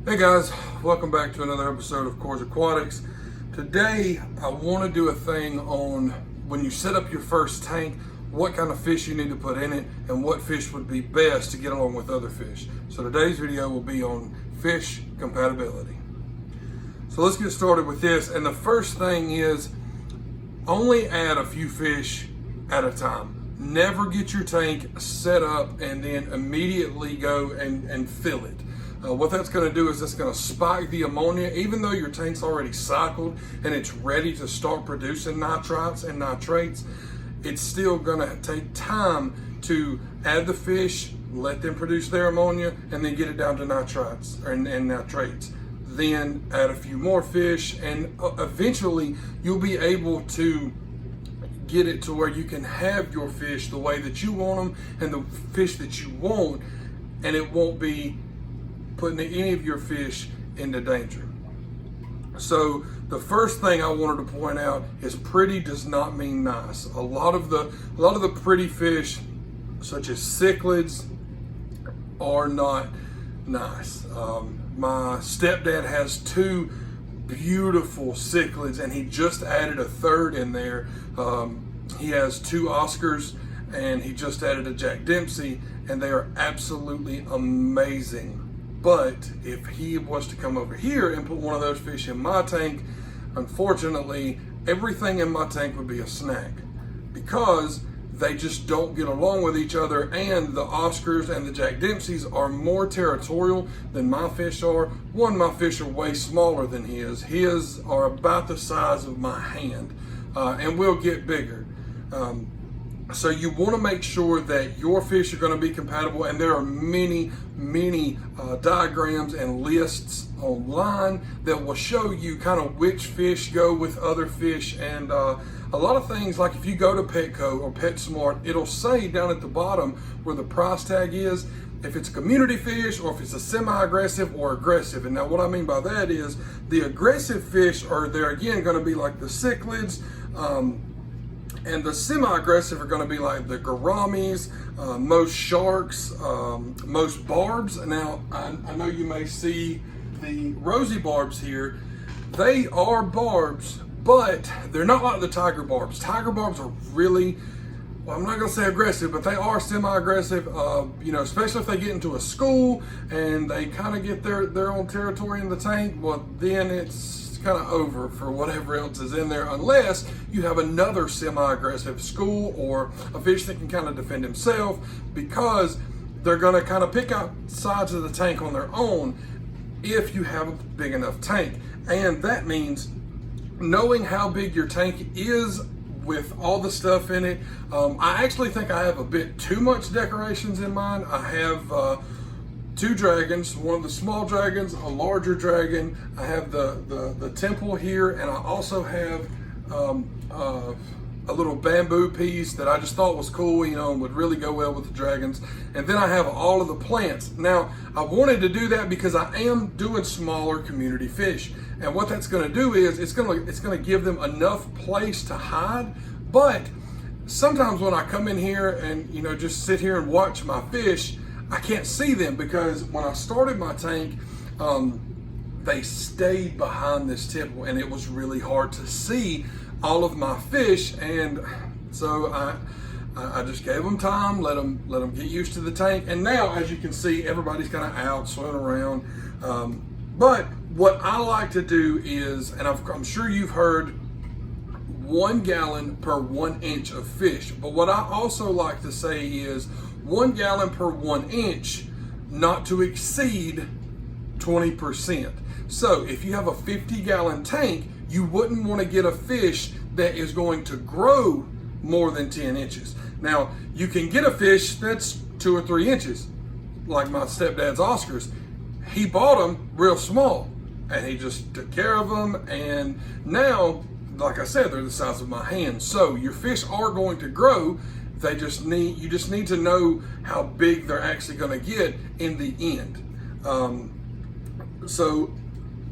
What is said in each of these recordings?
Hey guys, welcome back to another episode of Coors Aquatics. Today I want to do a thing on when you set up your first tank, what kind of fish you need to put in it and what fish would be best to get along with other fish. So today's video will be on fish compatibility. So let's get started with this, and the first thing is only add a few fish at a time. Never get your tank set up and then immediately go and fill it. What that's going to do is it's going to spike the ammonia. Even though your tank's already cycled and it's ready to start producing nitrites and nitrates, it's still going to take time to add the fish, let them produce their ammonia, and then get it down to nitrites and nitrates. Then add a few more fish, and eventually you'll be able to get it to where you can have your fish the way that you want them and the fish that you want, and it won't be putting any of your fish into danger. So the first thing I wanted to point out is pretty does not mean nice. A lot of the pretty fish, such as cichlids, are not nice. My stepdad has two beautiful cichlids, and he just added a third in there. He has two Oscars, and he just added a Jack Dempsey, and they are absolutely amazing. But if he was to come over here and put one of those fish in my tank, unfortunately, everything in my tank would be a snack because they just don't get along with each other, and the Oscars and the Jack Dempseys are more territorial than my fish are. One, my fish are way smaller than his. His are about the size of my hand, and will get bigger. So you want to make sure that your fish are going to be compatible, and there are many diagrams and lists online that will show you kind of which fish go with other fish. And a lot of things, like if you go to Petco or PetSmart, it'll say down at the bottom where the price tag is if it's a community fish or if it's a semi-aggressive or aggressive. And now what I mean by that is the aggressive fish are, they're again going to be like the cichlids, and the semi-aggressive are going to be like the gouramis, most sharks, most barbs. Now, I know you may see the rosy barbs here. They are barbs, but they're not like the tiger barbs. Tiger barbs are really, well, I'm not going to say aggressive, but they are semi-aggressive, especially if they get into a school and they kind of get their own territory in the tank. Well, then it's kind of over for whatever else is in there, unless you have another semi-aggressive school or a fish that can kind of defend himself, because they're going to kind of pick out sides of the tank on their own if you have a big enough tank. And that means knowing how big your tank is with all the stuff in it. I actually think I have a bit too much decorations in mine. I have two dragons, one of the small dragons, a larger dragon. I have the temple here, and I also have a little bamboo piece that I just thought was cool, and would really go well with the dragons. And then I have all of the plants. Now, I wanted to do that because I am doing smaller community fish. And what that's gonna do is it's gonna give them enough place to hide. But sometimes when I come in here and just sit here and watch my fish, I can't see them because when I started my tank, they stayed behind this temple, and it was really hard to see all of my fish. And so I just gave them time, let them get used to the tank. And now, as you can see, everybody's kind of out swimming around. But what I like to do is, and I'm sure you've heard 1 gallon per 1 inch of fish. But what I also like to say is 1 gallon per 1 inch, not to exceed 20%. So if you have a 50-gallon tank, you wouldn't want to get a fish that is going to grow more than 10 inches. Now, you can get a fish that's 2 or 3 inches, like my stepdad's Oscars. He bought them real small, and he just took care of them, and now, like I said, they're the size of my hand. So your fish are going to grow. You just need to know how big they're actually going to get in the end. So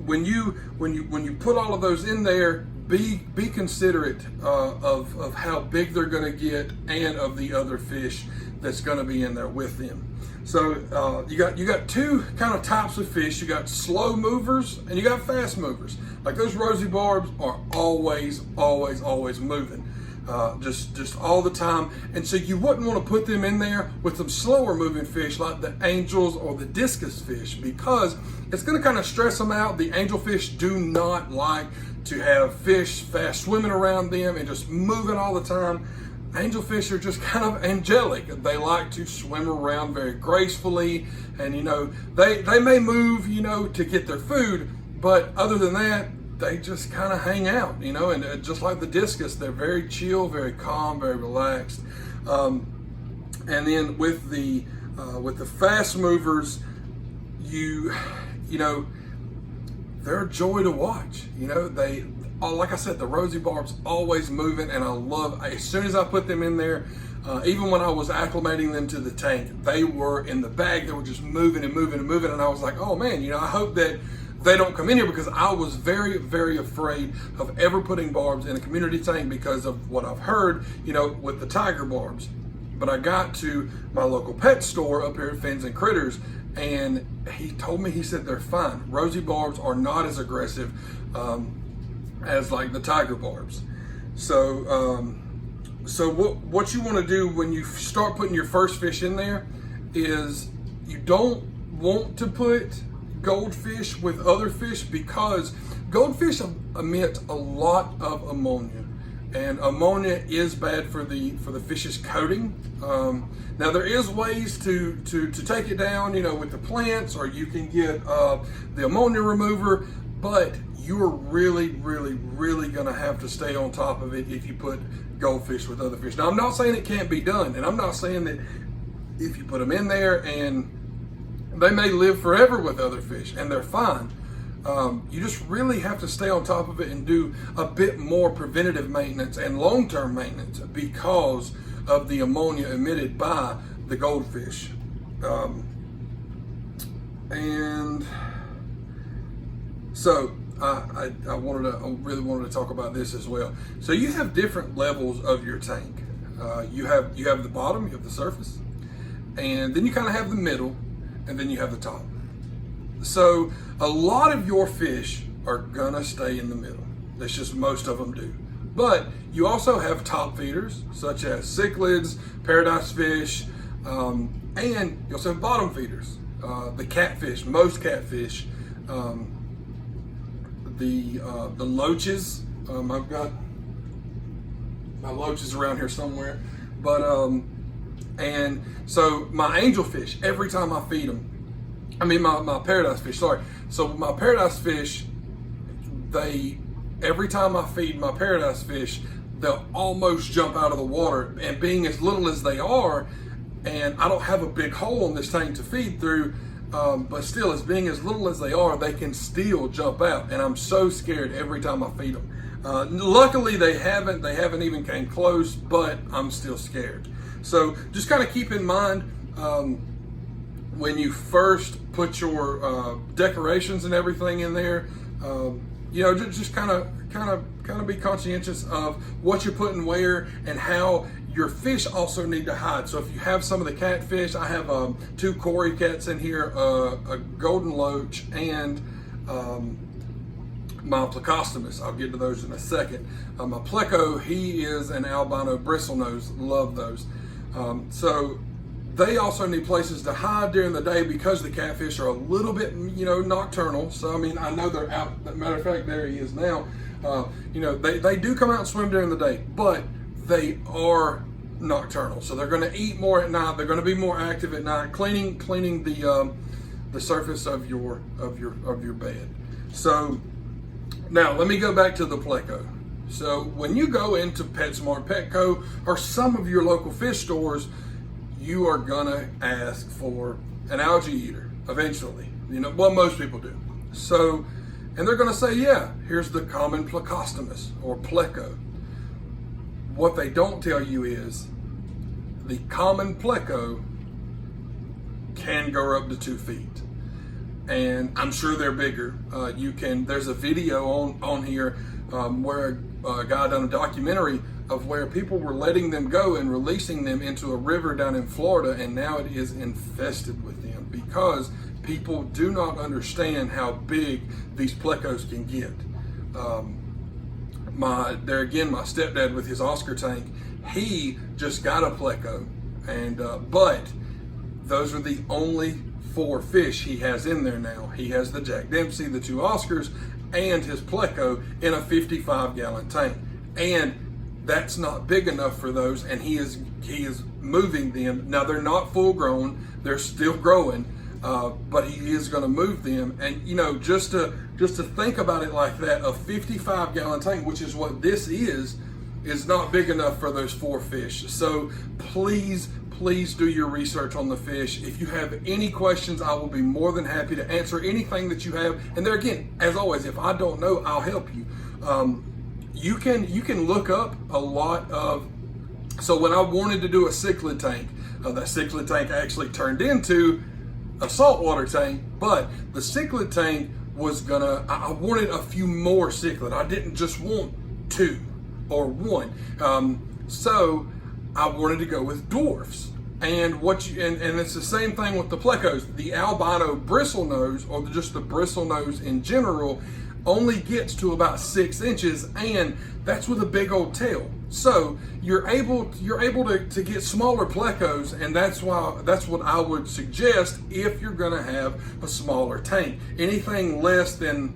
when you put all of those in there, be considerate of how big they're going to get and of the other fish that's going to be in there with them. So you got two kind of types of fish. You got slow movers and you got fast movers. Like those rosy barbs are always moving, just all the time. And so you wouldn't want to put them in there with some slower moving fish like the angels or the discus fish, because it's going to kind of stress them out. The angelfish do not like to have fish fast swimming around them and just moving all the time. Angelfish are just kind of angelic. They like to swim around very gracefully, and they may move to get their food, but other than that they just kind of hang out, and just like the discus, they're very chill, very calm, very relaxed. And then with the fast movers, they're a joy to watch. They, like I said, the rosy barb's always moving, and I love, as soon as I put them in there, even when I was acclimating them to the tank, they were in the bag, they were just moving and moving and moving, and I was like, oh man, I hope that they don't come in here, because I was very, very afraid of ever putting barbs in a community tank because of what I've heard, with the tiger barbs. But I got to my local pet store up here at Fins and Critters, and he told me, he said they're fine. Rosy barbs are not as aggressive as like the tiger barbs. So what you want to do when you start putting your first fish in there is you don't want to put goldfish with other fish, because goldfish emit a lot of ammonia, and ammonia is bad for the fish's coating. Now there is ways to take it down, with the plants, or you can get the ammonia remover, but you're really going to have to stay on top of it if you put goldfish with other fish. Now, I'm not saying it can't be done, and I'm not saying that if you put them in there and they may live forever with other fish and they're fine. You just really have to stay on top of it and do a bit more preventative maintenance and long-term maintenance because of the ammonia emitted by the goldfish. And so I really wanted to talk about this as well. So you have different levels of your tank. You have the bottom, you have the surface, and then you kind of have the middle, and then you have the top. So a lot of your fish are gonna stay in the middle. That's just most of them do. But you also have top feeders such as cichlids, paradise fish, and you also have bottom feeders. The catfish, most catfish, the loaches. I've got my loaches around here somewhere, but and so my angelfish, every time I feed them, my paradise fish, sorry. So my paradise fish, every time I feed my paradise fish, they'll almost jump out of the water, and being as little as they are, and I don't have a big hole in this tank to feed through, but still, as being as little as they are, they can still jump out, and I'm so scared every time I feed them. Luckily they haven't even came close, but I'm still scared. So just kind of keep in mind, when you first put your decorations and everything in there, just kind of be conscientious of what you're putting where and how your fish also need to hide. So if you have some of the catfish, I have 2 Cory cats in here, a golden loach, and my plecostomus. I'll get to those in a second. My pleco, he is an albino bristlenose. Love those. So they also need places to hide during the day because the catfish are a little bit, nocturnal. So, I know they're out. As a matter of fact, there he is now. They do come out and swim during the day, but they are nocturnal. So they're going to eat more at night. They're going to be more active at night, cleaning the surface of your bed. So now let me go back to the pleco. So when you go into PetSmart, Petco, or some of your local fish stores, you are gonna ask for an algae eater eventually. Most people do. So, and they're gonna say, yeah, here's the common plecostomus or pleco. What they don't tell you is the common pleco can go up to 2 feet. And I'm sure they're bigger. There's a video on here where a guy done a documentary of where people were letting them go and releasing them into a river down in Florida, and now it is infested with them because people do not understand how big these plecos can get. My stepdad with his Oscar tank, he just got a pleco, and but those are the only 4 fish he has in there now. He has the Jack Dempsey, the 2 Oscars, and his pleco in a 55-gallon tank, and that's not big enough for those, and he is moving them. Now they're not full grown; they're still growing, but he is going to move them. And just to think about it like that, a 55-gallon tank, which is what this is not big enough for those 4 fish. So please do your research on the fish. If you have any questions, I will be more than happy to answer anything that you have. And there again, as always, if I don't know, I'll help you. You can look up a lot of. So when I wanted to do a cichlid tank, that cichlid tank actually turned into a saltwater tank, but the cichlid tank was I wanted a few more cichlid. I didn't just want 2 or 1. So I wanted to go with dwarfs. And and it's the same thing with the plecos. The albino bristlenose, or just the bristlenose in general, only gets to about 6 inches, and that's with a big old tail. So you're able to get smaller plecos, and that's what I would suggest if you're going to have a smaller tank. Anything less than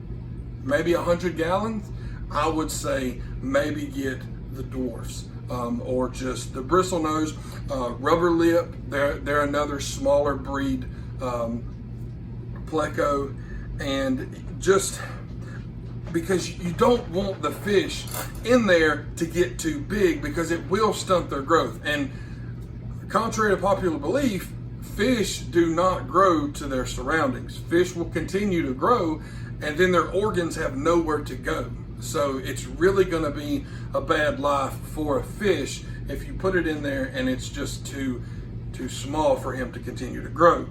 maybe 100 gallons, I would say maybe get the dwarfs. Or just the bristlenose, rubber lip. They're another smaller breed pleco, and just because you don't want the fish in there to get too big, because it will stunt their growth. And contrary to popular belief, fish do not grow to their surroundings. Fish will continue to grow, and then their organs have nowhere to go. So it's really going to be a bad life for a fish if you put it in there and it's just too small for him to continue to grow.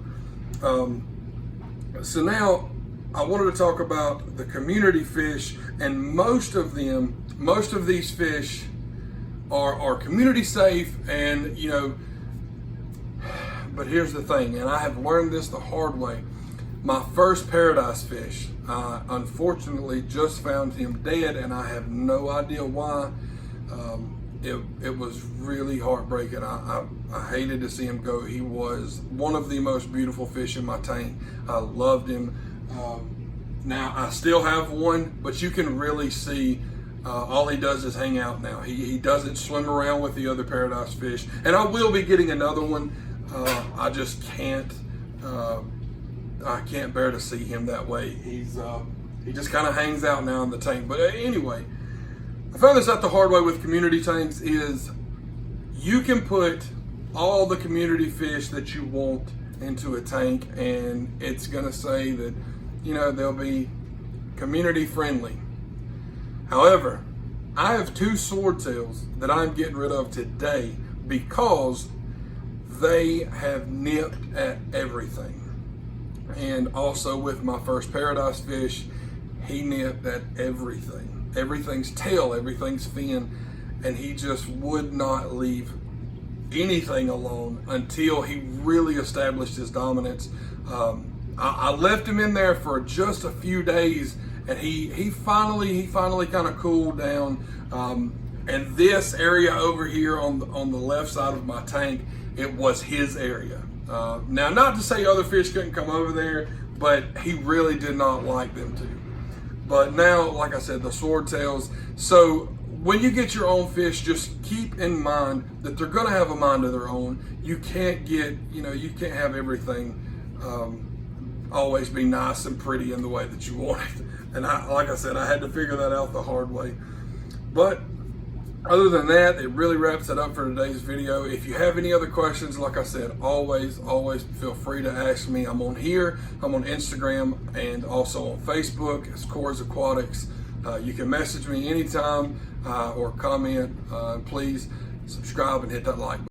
So now I wanted to talk about the community fish, and most of these fish are community safe, and but here's the thing, and I have learned this the hard way. My first paradise fish, I unfortunately just found him dead, and I have no idea why. It was really heartbreaking. I hated to see him go. He was one of the most beautiful fish in my tank. I loved him. Now I still have one, but you can really see all he does is hang out now. He doesn't swim around with the other paradise fish, and I will be getting another one. I just can't. I can't bear to see him that way. He just kind of hangs out now in the tank. But anyway, I found this out the hard way with community tanks is you can put all the community fish that you want into a tank, and it's gonna say that, they'll be community friendly. However, I have 2 swordtails that I'm getting rid of today because they have nipped at everything. And also with my first paradise fish, he nipped at everything. Everything's tail, everything's fin, and he just would not leave anything alone until he really established his dominance. I left him in there for just a few days, and he finally kind of cooled down. And this area over here on the left side of my tank, it was his area. Now, not to say other fish couldn't come over there, but he really did not like them to. But now, like I said, the swordtails. So when you get your own fish, just keep in mind that they're going to have a mind of their own. You can't you can't have everything always be nice and pretty in the way that you want it. And like I said, I had to figure that out the hard way. But other than that, it really wraps it up for today's video. If you have any other questions, like I said, always feel free to ask me. I'm on here, I'm on Instagram, and also on Facebook as Coors Aquatics. You can message me anytime or comment. Please subscribe and hit that like button.